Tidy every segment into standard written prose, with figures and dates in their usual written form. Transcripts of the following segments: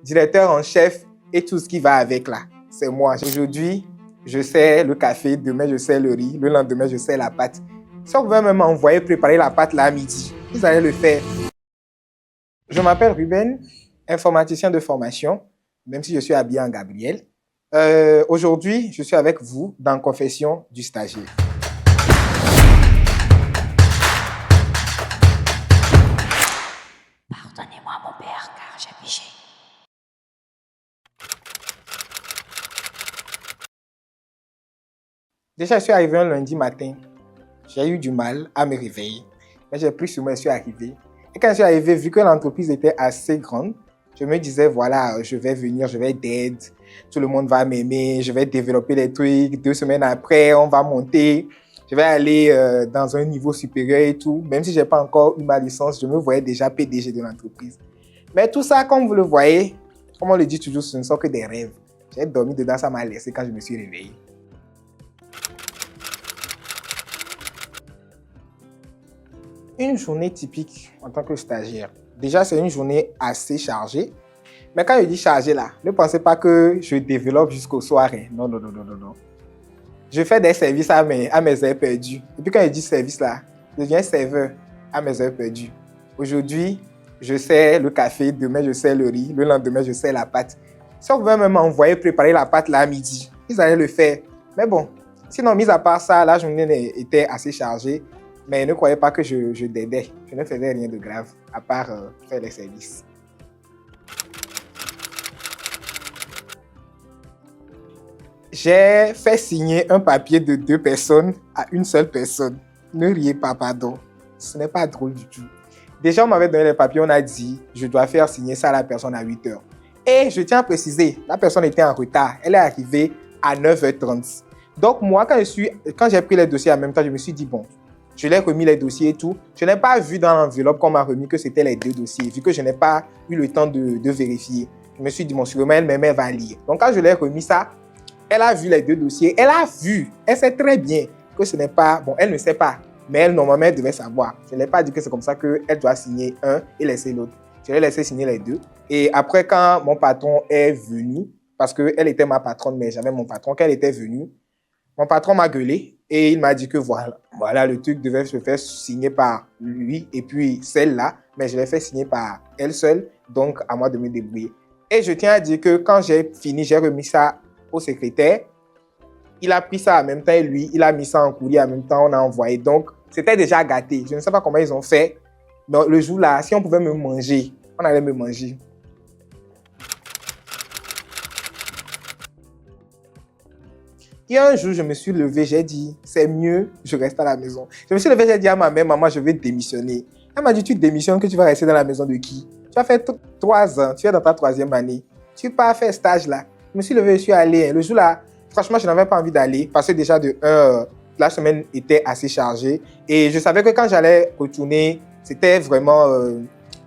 directeur en chef et tout ce qui va avec là. C'est moi. Aujourd'hui, je sais le café, demain je sais le riz, le lendemain je sais la pâte. Si on pouvait même m'envoyer préparer la pâte là à midi, vous allez le faire. Je m'appelle Ruben, informaticien de formation, même si je suis habillé en Gabriel. Aujourd'hui, je suis avec vous dans Confession du stagiaire. Pardonnez-moi mon père, car j'ai péché. Déjà, je suis arrivé un lundi matin. J'ai eu du mal à me réveiller. Mais j'ai pris sur moi et je suis arrivé. Et quand je suis arrivé, vu que l'entreprise était assez grande, je me disais, voilà, je vais venir, je vais d'aide. Tout le monde va m'aimer, je vais développer les trucs. 2 semaines après, on va monter. Je vais aller dans un niveau supérieur et tout. Même si je n'ai pas encore eu ma licence, je me voyais déjà PDG de l'entreprise. Mais tout ça, comme vous le voyez, comme on le dit toujours, ce ne sont que des rêves. J'ai dormi dedans, ça m'a laissé quand je me suis réveillé. Une journée typique en tant que stagiaire. Déjà, c'est une journée assez chargée. Mais quand je dis chargée là, ne pensez pas que je développe jusqu'au soir. Non, non, non, non, non, non. Je fais des services à mes heures perdues. Et puis quand je dis service là, je deviens serveur à mes heures perdues. Aujourd'hui, je sais le café, demain je sais le riz, le lendemain je sais la pâte. Si on pouvait même m'envoyer préparer la pâte là à midi, ils allaient le faire. Mais bon, sinon, mis à part ça, la journée était assez chargée. Mais ne croyez pas que je dédais. Je ne faisais rien de grave, à part faire les services. J'ai fait signer un papier de 2 personnes à une seule personne. Ne riez pas, pardon. Ce n'est pas drôle du tout. Déjà, on m'avait donné les papiers, on a dit, je dois faire signer ça à la personne à 8 heures. Et je tiens à préciser, la personne était en retard. Elle est arrivée à 9h30. Donc moi, quand j'ai pris les dossiers en même temps, je me suis dit, bon, je l'ai remis les dossiers et tout. Je n'ai pas vu dans l'enveloppe qu'on m'a remis que c'était les 2 dossiers, vu que je n'ai pas eu le temps de vérifier. Je me suis dit, bon, sûrement, elle va lire. Donc, quand je l'ai remis ça, elle a vu les 2 dossiers. Elle a vu, elle sait très bien que ce n'est pas... Bon, elle ne sait pas, mais elle, normalement, elle devait savoir. Je n'ai pas dit que c'est comme ça qu'elle doit signer un et laisser l'autre. Je l'ai laissé signer les 2. Et après, quand mon patron est venu, parce qu'elle était ma patronne, mais j'avais mon patron, quand elle était venue, mon patron m'a gueulé et il m'a dit que voilà, le truc devait se faire signer par lui et puis celle-là, mais je l'ai fait signer par elle seule, donc à moi de me débrouiller. Et je tiens à dire que quand j'ai fini, j'ai remis ça au secrétaire. Il a pris ça en même temps et lui, il a mis ça en courrier en même temps, on a envoyé. Donc, c'était déjà gâté. Je ne sais pas comment ils ont fait, mais le jour-là, si on pouvait me manger, on allait me manger. Et un jour, je me suis levé, j'ai dit, c'est mieux, je reste à la maison. Je me suis levé, j'ai dit à ma mère, maman, je vais démissionner. Elle m'a dit, tu démissionnes, que tu vas rester dans la maison de qui? Tu as fait 3 ans, tu es dans ta 3e année. Tu n'as pas fait stage là. Je me suis levé, je suis allé. Le jour-là, franchement, je n'avais pas envie d'aller parce que déjà, la semaine était assez chargée. Et je savais que quand j'allais retourner, c'était vraiment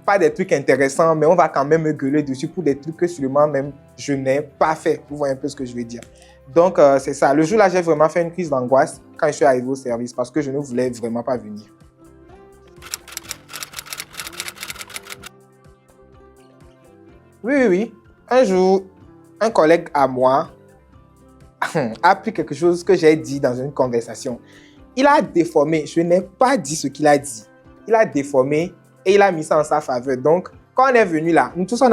pas des trucs intéressants, mais on va quand même me gueuler dessus pour des trucs que sûrement même je n'ai pas fait. Vous voyez un peu ce que je veux dire. Donc, c'est ça. Le jour-là, j'ai vraiment fait une crise d'angoisse quand je suis arrivé au service parce que je ne voulais vraiment pas venir. Oui. Un jour, un collègue à moi a appris quelque chose que j'ai dit dans une conversation. Il a déformé. Je n'ai pas dit ce qu'il a dit. Il a déformé et il a mis ça en sa faveur. Donc, quand on est venu là, nous tous, on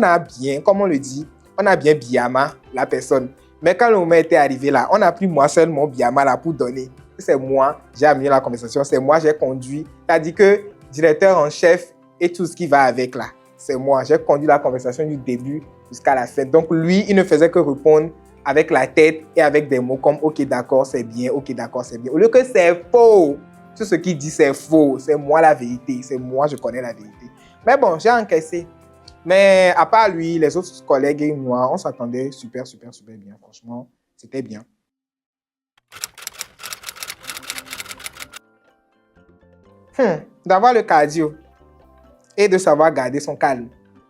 a bien, comme on le dit, on a bien biama la personne. Mais quand le moment était arrivé là, on a pris moi seul mon biama là pour donner. C'est moi, j'ai amené la conversation, c'est moi, j'ai conduit. C'est-à-dire que directeur en chef et tout ce qui va avec là, c'est moi. J'ai conduit la conversation du début jusqu'à la fin. Donc lui, il ne faisait que répondre avec la tête et avec des mots comme « Ok, d'accord, c'est bien. Ok, d'accord, c'est bien ». Au lieu que c'est faux. Tout ce qu'il dit, c'est faux. C'est moi la vérité. C'est moi, je connais la vérité. Mais bon, j'ai encaissé. Mais à part lui, les autres collègues et moi, on s'attendait super bien. Franchement, c'était bien. D'avoir le cardio et de savoir garder son calme.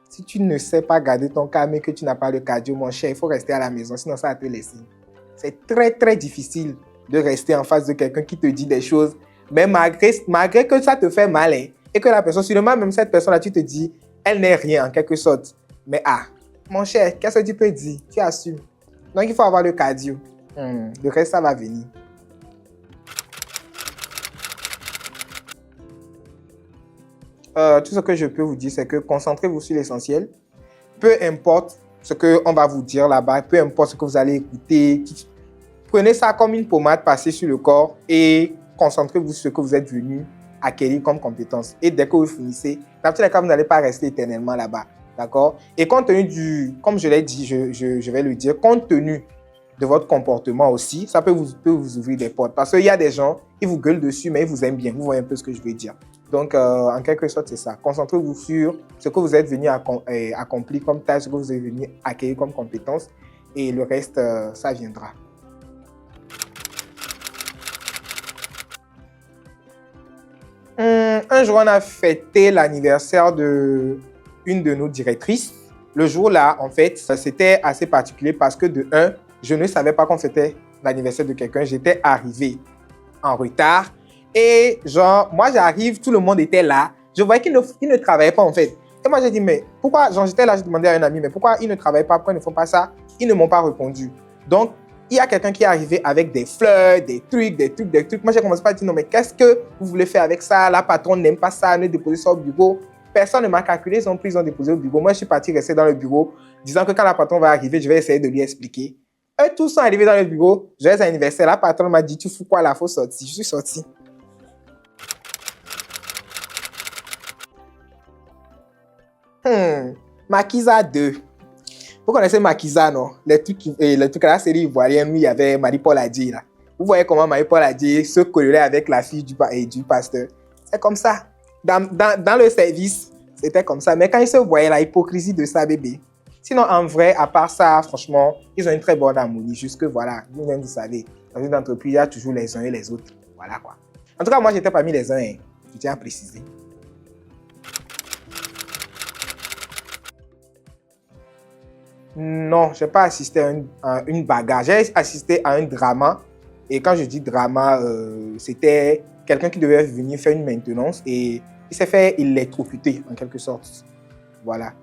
Si tu ne sais pas garder ton calme et que tu n'as pas le cardio, mon cher, il faut rester à la maison, sinon ça va te laisser. C'est très difficile de rester en face de quelqu'un qui te dit des choses, mais malgré que ça te fait mal, hein, et que la personne, sûrement même cette personne-là, tu te dis, elle n'est rien en quelque sorte. Mais mon cher, qu'est-ce que tu peux dire? Tu assumes. Donc, il faut avoir le cardio. Le reste, ça va venir. Tout ce que je peux vous dire, c'est que concentrez-vous sur l'essentiel. Peu importe ce qu'on va vous dire là-bas, peu importe ce que vous allez écouter, prenez ça comme une pommade passée sur le corps et concentrez-vous sur ce que vous êtes venu acquérir comme compétence. Et dès que vous finissez, dans tous les cas, vous n'allez pas rester éternellement là-bas. D'accord? Et compte tenu comme je l'ai dit, je vais le dire, compte tenu de votre comportement aussi, ça peut vous ouvrir des portes. Parce qu'il y a des gens, ils vous gueulent dessus, mais ils vous aiment bien. Vous voyez un peu ce que je veux dire. Donc, en quelque sorte, c'est ça. Concentrez-vous sur ce que vous êtes venu accomplir comme tâche, ce que vous êtes venu acquérir comme compétence. Et le reste, ça viendra. Un jour, on a fêté l'anniversaire d'une de nos directrices. Le jour-là, en fait, c'était assez particulier parce que de un, je ne savais pas qu'on fêtait l'anniversaire de quelqu'un. J'étais arrivé en retard. Et genre, moi, j'arrive, tout le monde était là. Je voyais qu'ils ne travaillaient pas, en fait. Et moi, j'ai dit, mais pourquoi? Genre, j'étais là, je demandais à un ami, mais pourquoi ils ne travaillent pas? Pourquoi ils ne font pas ça? Ils ne m'ont pas répondu. Donc, il y a quelqu'un qui est arrivé avec des fleurs, des trucs. Moi, j'ai commencé par dire, non, mais qu'est-ce que vous voulez faire avec ça? La patronne n'aime pas ça, ne déposez ça au bureau. Personne ne m'a calculé, ils ont déposé au bureau. Moi, je suis parti rester dans le bureau, disant que quand la patronne va arriver, je vais essayer de lui expliquer. Eux, tous sont arrivés dans le bureau, joyeux anniversaire. La patronne m'a dit, tu fous quoi là? Faut sortir. Je suis sorti. Maquisa 2. Vous connaissez Maquisa, non? Les trucs à la série ivoirienne où il y avait Marie-Paul Adjei, là. Vous voyez comment Marie-Paul Adjei se collait avec la fille du pasteur. C'est comme ça. Dans le service, c'était comme ça. Mais quand ils se voyaient, la hypocrisie de ça, bébé. Sinon, en vrai, à part ça, franchement, ils ont une très bonne harmonie. Jusque, voilà, vous-même, vous savez, dans une entreprise, il y a toujours les uns et les autres. Voilà, quoi. En tout cas, moi, j'étais parmi les uns, hein. Je tiens à préciser. Non, je n'ai pas assisté à une bagarre. J'ai assisté à un drama. Et quand je dis drama, c'était quelqu'un qui devait venir faire une maintenance et il s'est fait électrocuter en quelque sorte. Voilà.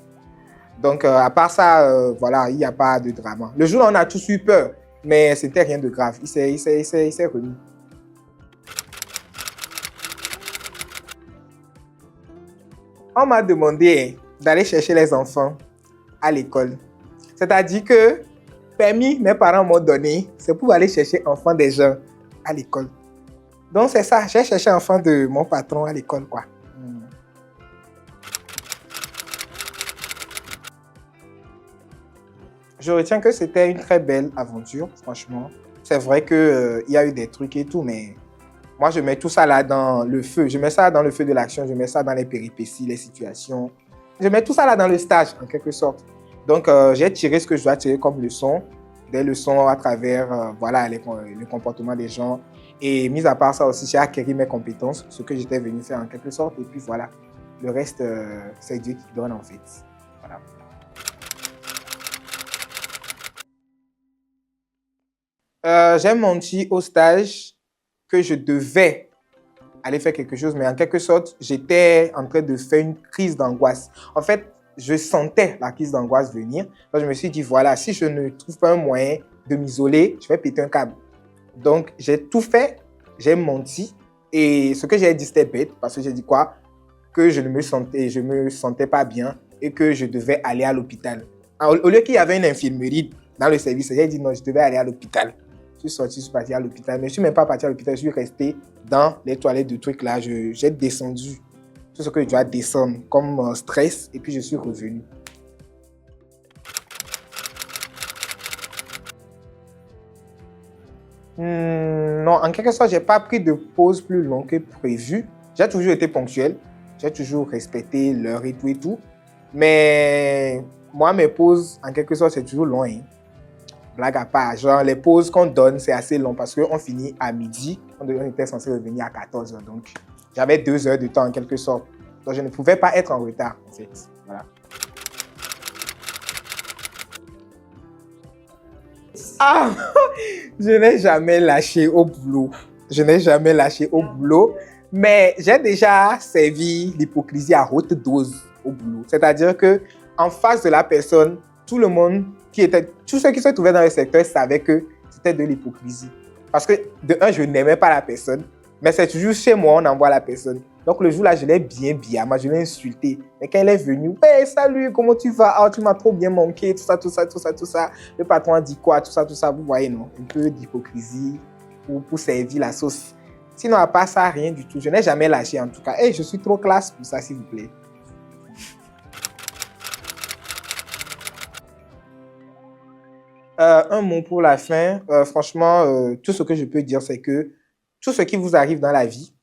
Donc, à part ça, voilà, il n'y a pas de drama. Le jour-là, on a tous eu peur, mais c'était rien de grave. Il s'est remis. On m'a demandé d'aller chercher les enfants à l'école. C'est-à-dire que, permis, mes parents m'ont donné, c'est pour aller chercher enfants des gens à l'école. Donc, c'est ça, j'ai cherché enfants de mon patron à l'école, quoi. Je retiens que c'était une très belle aventure, franchement. C'est vrai qu'il y a eu des trucs et tout, mais moi, je mets tout ça là dans le feu. Je mets ça dans le feu de l'action, je mets ça dans les péripéties, les situations. Je mets tout ça là dans le stage, en quelque sorte. Donc, j'ai tiré ce que je dois tirer comme leçon, des leçons à travers voilà, le comportement des gens. Et mis à part ça aussi, j'ai acquis mes compétences, ce que j'étais venu faire en quelque sorte. Et puis voilà, le reste, c'est Dieu qui donne en fait. Voilà. J'ai menti au stage que je devais aller faire quelque chose, mais en quelque sorte, j'étais en train de faire une crise d'angoisse. En fait, je sentais la crise d'angoisse venir. Donc, je me suis dit, voilà, si je ne trouve pas un moyen de m'isoler, je vais péter un câble. Donc, j'ai tout fait, j'ai menti. Et ce que j'ai dit, c'était bête, parce que j'ai dit quoi? Que je me sentais pas bien et que je devais aller à l'hôpital. Au lieu qu'il y avait une infirmerie dans le service, j'ai dit non, je devais aller à l'hôpital. Je suis sorti, je suis parti à l'hôpital. Mais je ne suis même pas parti à l'hôpital, je suis resté dans les toilettes de trucs là. J'ai descendu tout ce que je dois descendre comme stress et puis je suis revenu. Non, en quelque sorte, je n'ai pas pris de pause plus longue que prévu. J'ai toujours été ponctuel. J'ai toujours respecté l'heure et tout. Mais moi, mes pauses, en quelque sorte, c'est toujours long. Hein. Blague à part. Genre, les pauses qu'on donne, c'est assez long parce qu'on finit à midi. On était censé revenir à 14h. Donc, j'avais 2 heures de temps en quelque sorte. Donc, je ne pouvais pas être en retard, en fait. Voilà. Ah! Je n'ai jamais lâché au boulot. Je n'ai jamais lâché au boulot. Mais j'ai déjà servi l'hypocrisie à haute dose au boulot. C'est-à-dire que en face de la personne, tout le monde tous ceux qui se trouvaient dans le secteur savaient que c'était de l'hypocrisie. Parce que, de un, je n'aimais pas la personne, mais c'est toujours chez moi, on envoie la personne. Donc, le jour-là, je l'ai bien, moi, je l'ai insulté. Mais quand elle est venue, ouais, salut, comment tu vas? Ah, tu m'as trop bien manqué, tout ça. Le patron a dit quoi? Tout ça. Vous voyez, non? Un peu d'hypocrisie pour servir la sauce. Sinon, à part ça, rien du tout. Je n'ai jamais lâché, en tout cas. Je suis trop classe pour ça, s'il vous plaît. Un mot pour la fin. Franchement, tout ce que je peux dire, c'est que tout ce qui vous arrive dans la vie,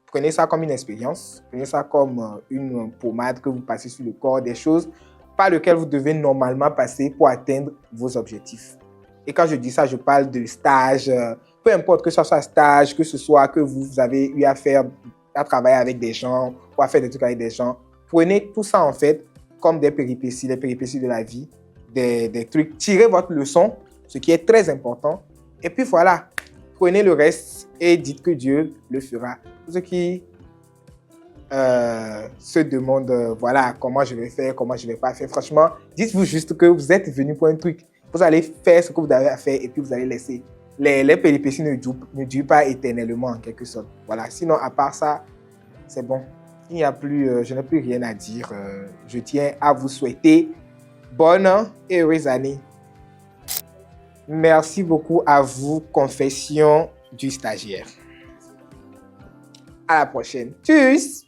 prenez ça comme une expérience. Prenez ça comme une pommade que vous passez sur le corps, des choses par lesquelles vous devez normalement passer pour atteindre vos objectifs. Et quand je dis ça, je parle de stage, peu importe que ce soit stage, que ce soit que vous avez eu à travailler avec des gens ou à faire des trucs avec des gens. Prenez tout ça en fait comme des péripéties de la vie. Des trucs, tirez votre leçon, ce qui est très important, et puis voilà, prenez le reste et dites que Dieu le fera. Pour ceux qui se demandent, voilà, comment je vais faire, comment je vais pas faire, franchement, dites-vous juste que vous êtes venu pour un truc, vous allez faire ce que vous avez à faire et puis vous allez laisser. Les péripéties ne durent pas éternellement en quelque sorte. Voilà, sinon à part ça, c'est bon. Il n'y a plus, je n'ai plus rien à dire. Je tiens à vous souhaiter bonne et heureuse année. Merci beaucoup à vous, confession du stagiaire. À la prochaine. Tchuss!